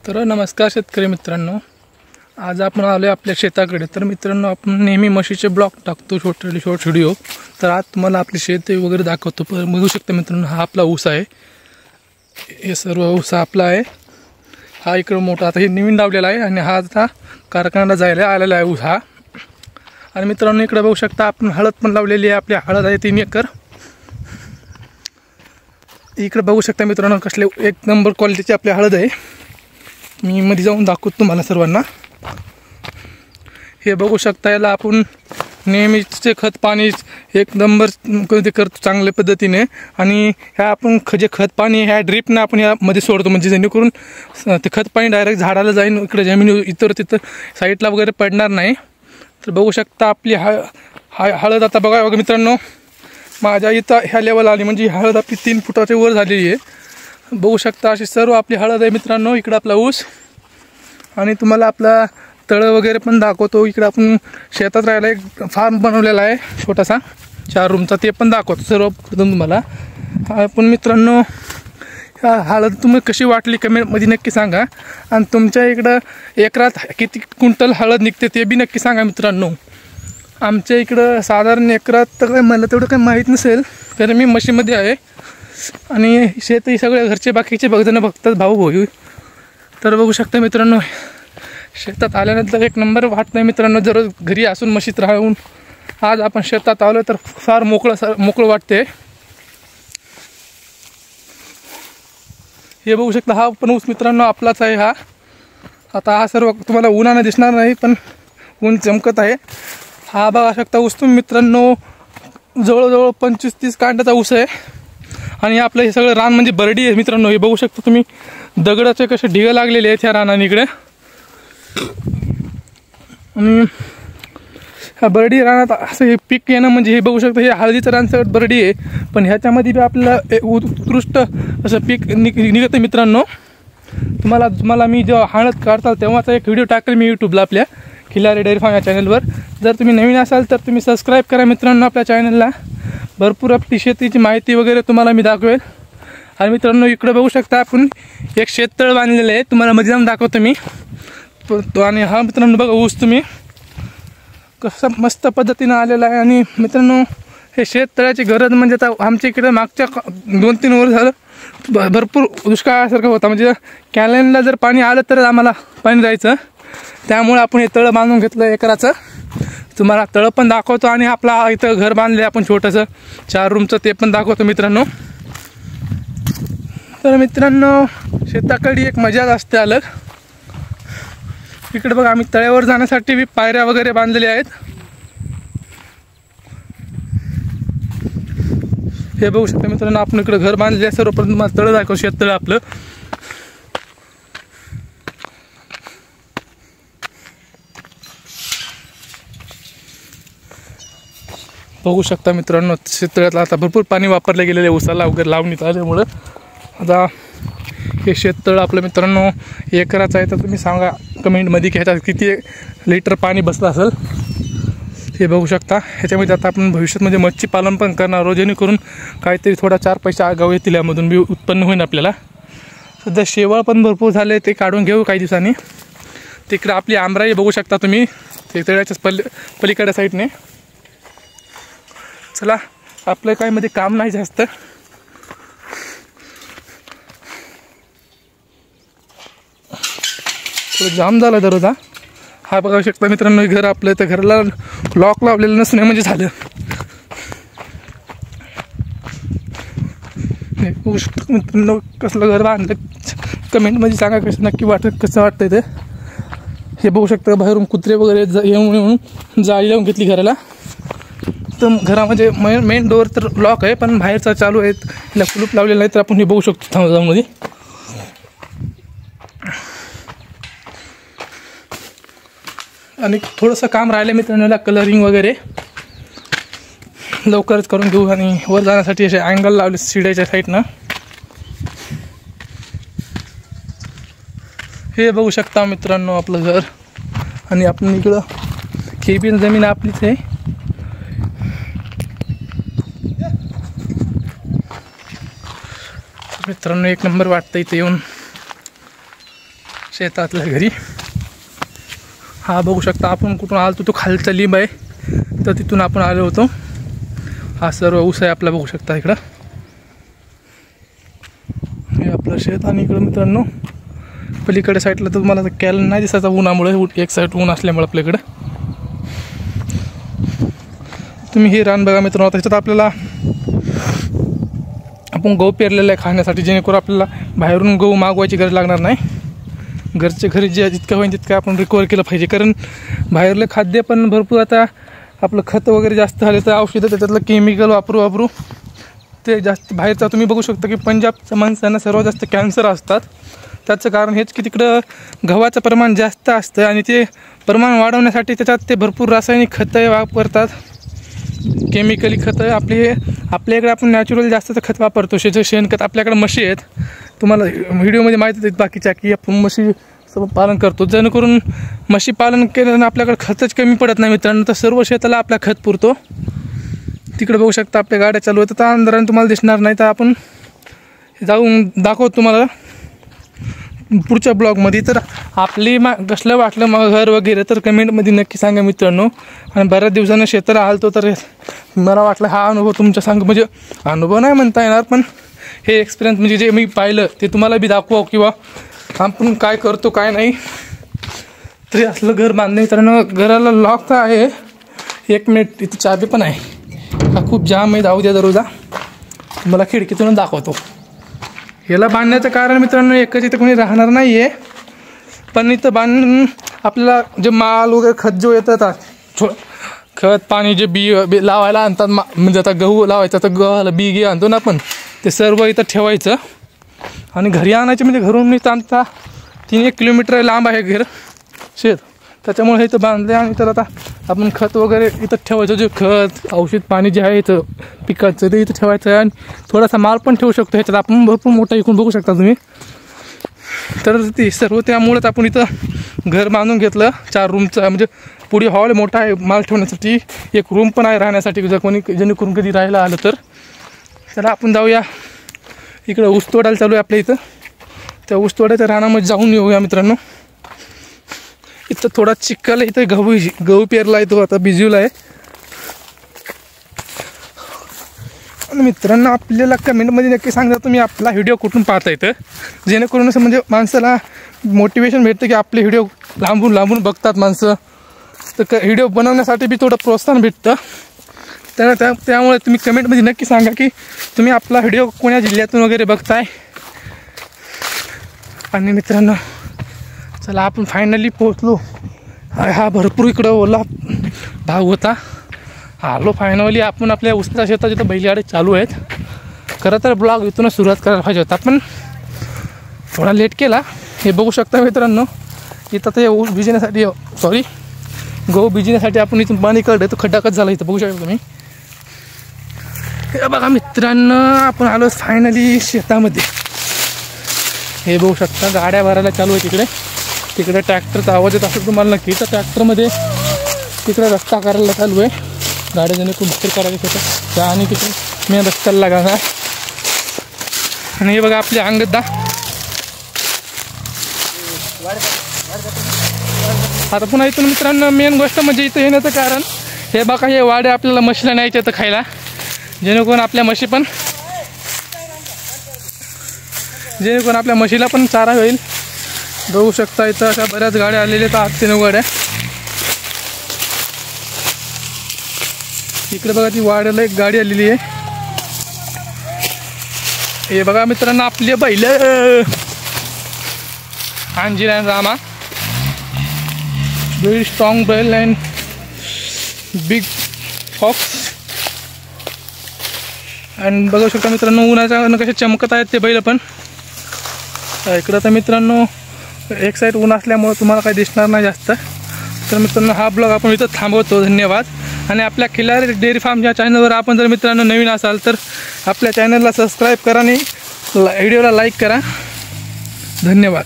तर नमस्कार शेतकरी मित्रांनो, आज आपण आलो आपल्या शेताकडे। तर मित्रांनो, आपण नेहमी म्हशीचे ब्लॉग टाकतो, शॉर्ट व्हिडिओ। तर आज तुम्हाला आपले शेत वगैरे दाखवतो। पण बघू शकता मित्रांनो, हा आपला ऊस आहे। हे सर्व ऊस आपला आहे। हा इकडे मोठा आता हे नवीन लावलेला आहे आणि हा आता कारखान्याला जायला आलेला आहे ऊस हा। आणि मित्रांनो, इकडे बघू शकता आपण हळद पण लावलेली आहे। आपली हळद आहे 3 एकर। इकडे बघू शकता मित्रांनो, कसले एक नंबर क्वालिटीची आपली हळद आहे। मी मध्ये जाऊन दाखवतो तुम्हाला सर्वांना। हे बघू शकता, याला आपण नेहमीचे खत पाणी एक नंबर करतो चांगल्या पद्धतीने। आणि ह्या आपण जे खत पाणी ह्या ड्रिपने आपण यामध्ये सोडतो, म्हणजे जेणेकरून ते खत पाणी डायरेक्ट झाडाला जाईन, इकडे जमिनी इतर तिथं साईडला वगैरे पडणार नाही। तर बघू शकता आपली हळद आता बघा मित्रांनो, माझ्या इथं ह्या लेवल आली, म्हणजे हळद आपली 3 फुटाच्या वर झालेली आहे। बघू शकता अशी सर्व आपली हळद आहे मित्रांनो। इकडे आपला ऊस आणि तुम्हाला आपला तळ वगैरे पण दाखवतो। इकडे आपण शेतात राहायला एक फार्म बनवलेला आहे छोटासा 4 रूमचा, ते पण दाखवतो सर्वप्रथम तुम्हाला। पण मित्रांनो, ह्या हळद तुम्ही कशी वाटली कमेंटमध्ये नक्की सांगा। आणि तुमच्या इकडं एकरात किती क्विंटल हळद निघते ते बी नक्की सांगा मित्रांनो। आमच्या इकडं साधारण एकरात तर काय मला तेवढं काही माहीत नसेल, कारण मी म्हशीमध्ये आहे आणि शेतही सगळे घरचे बाकीचे बघजण बघतात, भाऊ। तर बघू शकता मित्रांनो, शेतात आल्यानंतर एक नंबर वाटतं मित्रांनो। जर घरी असून म्हशीत राहून आज आपण शेतात आलो तर फार मोकळं वाटते। हे बघू शकता, हा पण ऊस मित्रांनो आपलाच आहे हा। आता हा सर्व तुम्हाला उन्हाने दिसणार नाही, पण ऊन चमकत आहे। हा बघा शकता ऊस तुम्ही मित्रांनो, जवळजवळ 25-30 कांड्याचा ऊस आहे। आणि आपलं हे सगळं रान म्हणजे बरडी आहे मित्रांनो। हे बघू शकता तुम्ही, दगडाचे कसे ढिग लागलेले आहेत ह्या रानाने इकडे। आणि ह्या बरडी रानात असं हे पीक येणं म्हणजे हे बघू शकता, हे हळदीचं रान सगळं बरडी आहे, पण ह्याच्यामध्ये बी आपल्याला उत्कृष्ट असं पीक निघतं मित्रांनो। तुम्हाला मी जेव्हा हळद काढताल तेव्हाचा एक व्हिडिओ टाकेल मी यूट्यूबला आपल्या खिलारी डेअरी फार्म या चॅनलवर। जर तुम्ही नवीन असाल तर तुम्ही सबस्क्राईब करा मित्रांनो आपल्या चॅनलला। भरपूर आपली शेतीची माहिती वगैरे तुम्हाला मी दाखवेल। आणि मित्रांनो, इकडे बघू शकता आपण एक शेततळ बांधलेलं आहे, तुम्हाला मध्ये जाऊन दाखवतो मी। आणि हा मित्रांनो बघा ऊस तुम्ही कसं मस्त पद्धतीनं आलेला आहे। आणि मित्रांनो, हे शेततळ्याची गरज म्हणजे आता आमच्या इकडे मागच्या 2-3 वर्ष झालं भरपूर दुष्काळासारखं होता, म्हणजे कॅनलला जर पाणी आलं तर आम्हाला पाणी जायचं। त्यामुळे आपण हे तळं बांधून घेतलं एकराचं। तुम्हाला तळं पण दाखवतो आणि आपला इथं घर बांधलं आपण छोटंसं 4 रूमचं, ते पण दाखवतो मित्रांनो। तर मित्रांनो, शेताकडे एक मजाच असते अलग। इकडे बघा आम्ही तळ्यावर जाण्यासाठी बी पायऱ्या वगैरे बांधलेल्या आहेत। हे बघू शकता मित्रांनो, आपण इकडे घर बांधलेले आहे। सर्वप्रथम तुम्हाला तळं दाखवतो, शेततळं आपलं। बघू शकता मित्रांनो, शेततळ्यातला आता भरपूर पाणी वापरले गेलेले उसाला वगैरे लावणीत आल्यामुळं। आता हे शेततळ आपलं मित्रांनो एकराचं आहे, तर तुम्ही सांगा कमेंटमध्ये की ह्याच्यात किती लिटर पाणी बसलं असेल। हे बघू शकता, ह्याच्यामध्ये आता आपण भविष्यात म्हणजे मच्छी पालन पण करणार आहोत, जेणेकरून काहीतरी थोडा 4 पैसे आगाऊ येतील, यामधून बी उत्पन्न होईल आपल्याला। सध्या शेवाळ पण भरपूर झाले, ते काढून घेऊ काही दिवसांनी। तिकडे आपली आमराई बघू शकता तुम्ही, ते तळ्याच्याच पलीकडच्या साईडने। चला, आपलं काही मध्ये काम नाही जास्त। थोडं जाम झाला दररोजा। हा बघा शकता मित्रांनो, घर आपलं, तर घराला लॉक लावलेलं नसणे म्हणजे झालं। बघू शकता मित्रांनो, कसलं घर बांधलं कमेंटमध्ये सांगा, कसं नक्की कसं वाटतंय ते। हे बघू शकता, बाहेरून कुत्रे वगैरे येऊन जाळी लावून घेतली घराला। तर घरामध्ये मेन डोअर तर लॉक आहे, पण बाहेरचा चालू आहे, त्याला कुलूप लावलेलं नाही। तर आपण हे बघू शकतो थांबामध्ये। आणि थोडंसं काम राहिलं मित्रांनो, याला कलरिंग वगैरे लवकरच करून घेऊ। आणि वर जाण्यासाठी असे अँगल लावले शिड्याच्या साईडनं। हे बघू शकता मित्रांनो आपलं घर। आणि आपण इकडं केबिन जमीन आपलीच आहे। मित्रांनो एक नंबर वाटतं इथे येऊन। शेतातल्या घरी. हा बघू शकता आपण कुठून आलो तो खालचा लिंब आहे, तर तिथून आपण आलो होतो. हा सर्व ऊस आहे आपला, बघू शकता इकडं हे आपलं शेत. आणि इकडं मित्रांनो पलीकडे साईडला तर मला कॅल नाही दिसायचा उन्हामुळे, एक साईड ऊन असल्यामुळे आपल्याकडं. तुम्ही हे रान बघा मित्रांनो. त्याच्यात आपल्याला आपण गहू पेरलेला आहे खाण्यासाठी, जेणेकरून आपल्याला बाहेरून गहू मागवायची गरज लागणार नाही. घरचे घरी जे जितकं होईल तितकं आपण रिकवर केलं पाहिजे, कारण बाहेरलं खाद्य पण भरपूर आता आपलं खत वगैरे जास्त झाले तर औषधं त्याच्यातलं केमिकल वापरू ते जास्त. बाहेरचा तुम्ही बघू शकता की पंजाबच्या माणसांना सर्वात जास्त कॅन्सर असतात. त्याचं कारण हेच की तिकडं गव्हाचं प्रमाण जास्त असतं आणि ते प्रमाण वाढवण्यासाठी त्याच्यात ते भरपूर रासायनिक खतं वापरतात, केमिकली खतं. आपल्याकडे आपण नॅचरल जास्त खत वापरतो, शेणखत. आपल्याकडे म्हशी आहेत, तुम्हाला व्हिडिओमध्ये माहिती आहेत बाकीच्या की आपण म्हशी पालन करतो, जेणेकरून म्हशी पालन केल्यानं आपल्याकडे खतच कमी पडत नाही मित्रांनो. तर सर्व शेताला आपला खत पुरतो. तिकडे बघू शकता आपल्या गाड्या चालू आहेत, तर अंधाराने तुम्हाला दिसणार नाही, तर आपण जाऊन दाखवतो तुम्हाला पुढच्या ब्लॉगमध्ये. तर आपली कसलं वाटलं मग घर वगैरे तर कमेंटमध्ये नक्की सांगा मित्रांनो. आणि बऱ्याच दिवसानं शेताला आलतो तर मला वाटलं हा अनुभव तुमच्या म्हणजे अनुभव नाही म्हणता येणार, पण हे एक्सपिरियन्स म्हणजे जे मी पाहिलं ते तुम्हाला बी दाखवा, किंवा आपण काय करतो काय नाही. तरी असलं घर बांधणे मित्रांनो. घराला लॉक तर आहे, 1 मिनिट इथं चाबी पण आहे. हा खूप जाम आहे, जाऊ द्या दररोजा मला खिडकीतून दाखवतो. याला बांधण्याचं कारण मित्रांनो एकच, इथं कोणी राहणार नाही आहे, पण इथं बांधून आपल्याला जे माल वगैरे खत जो येतात, खत पाणी जे बी लावायला आणतात, म्हणजे आता गहू लावायचा तर गव्हाला बी आणतो ना आपण, ते सर्व इथं ठेवायचं आणि घरी आणायचे. म्हणजे घरून इथं आणता 3-1 किलोमीटर लांब आहे घर शेत, त्याच्यामुळे इथं बांधले. आणि तर आता आपण खत वगैरे इथं ठेवायचं, जे खत औषध पाणी जे आहे इथं पिकाचं ते इथं ठेवायचं आहे. आणि थोडासा माल पण ठेवू शकतो ह्याच्यात आपण, भरपूर मोठा इकडून बघू शकता तुम्ही. तर ते सर्व त्यामुळेच आपण इथं घर बांधून घेतलं 4 रूमचं, म्हणजे पुढे हॉल मोठा आहे माल ठेवण्यासाठी, 1 रूम पण आहे राहण्यासाठी, जर कोणी जेणेकरून कधी राहायला आलं तर. चला आपण जाऊया, इकडं ऊस तोडायला चालू आहे आपल्या इथं, त्या ऊस तोडायच्या रानामध्ये जाऊन येऊया मित्रांनो. इथं थोडा चिखल आहे, इथं गहू पेरला आहे, तो आता भिजवला आहे. आणि मित्रांनो आपल्याला कमेंटमध्ये नक्की सांगा तुम्ही आपला व्हिडिओ कुठून पाहता येतं, जेणेकरून असं म्हणजे माणसाला मोटिवेशन भेटतं की आपले व्हिडिओ लांबून बघतात माणसं, तर व्हिडिओ बनवण्यासाठी बी थोडं प्रोत्साहन भेटतं. त्यामुळे तुम्ही कमेंटमध्ये नक्की सांगा की तुम्ही आपला व्हिडिओ कोण्या जिल्ह्यातून वगैरे बघताय. आणि मित्रांनो चला आपण फायनली पोहोचलो. हा भरपूर इकडं ओला भाग होता, आलो फायनली आपण आपल्या उसाच्या शेतात, जिथं बैलगाडी चालू आहेत. खरं तर ब्लॉग इथूनच सुरुवात करायला पाहिजे होता, पण थोडा लेट केला. हे बघू शकता मित्रांनो, इथं ते ऊस भिजण्यासाठी गहू भिजण्यासाठी आपण इथून पाणी काढलं, तो खड्डाकच झाला इथं बघू शकता तुम्ही. हे बघा मित्रांनो आपण आलो फायनली शेतामध्ये. हे बघू शकता गाड्या भरायला चालू आहे तिकडे ट्रॅक्टरचा आवाज येत असेल तुम्हाला नक्की. तर ट्रॅक्टरमध्ये तिकडे रस्ता करायला चालू आहे, गाड्या जेणेकरून भरपूर करायला शेतात त्या, आणि तिकडे मेन रस्त्याला लागणार. आणि हे बघा आपले अंगदा. आता पुन्हा इथून मित्रांनो मेन गोष्ट म्हणजे इथं येण्याचं कारण हे बघा, हे वाडे आपल्याला म्हशीला न्यायचे तर खायला, जेणेकरून आपल्या म्हशीला पण चारा होईल. बघू शकता इथं अशा बऱ्याच गाड्या आलेल्या आहेत, 8 ते 9 गाड्या. इकडे बघा ती वाड्याला एक गाडी आलेली आहे. हे बघा मित्रांनो आपले बैल अंजिरा आणि रामा, व्हेरी स्ट्रॉंग बैल अँड बिग फॉक्स. आणि बघू शकता मित्रांनो उन्हाच्या कसे चमकत आहेत ते बैल पण. इकडं तर मित्रांनो एक साईड ऊन असल्यामुळे तुम्हाला काही दिसणार नाही जास्त. तर मित्रांनो हा ब्लॉग आपण इथं थांबवतो. धन्यवाद. आणि आपल्या खिलारी डेअरी फार्म या चॅनलवर आपण जर मित्रांनो नवीन असाल तर आपल्या चॅनलला सबस्क्राईब करा आणि व्हिडिओला लाईक करा. धन्यवाद.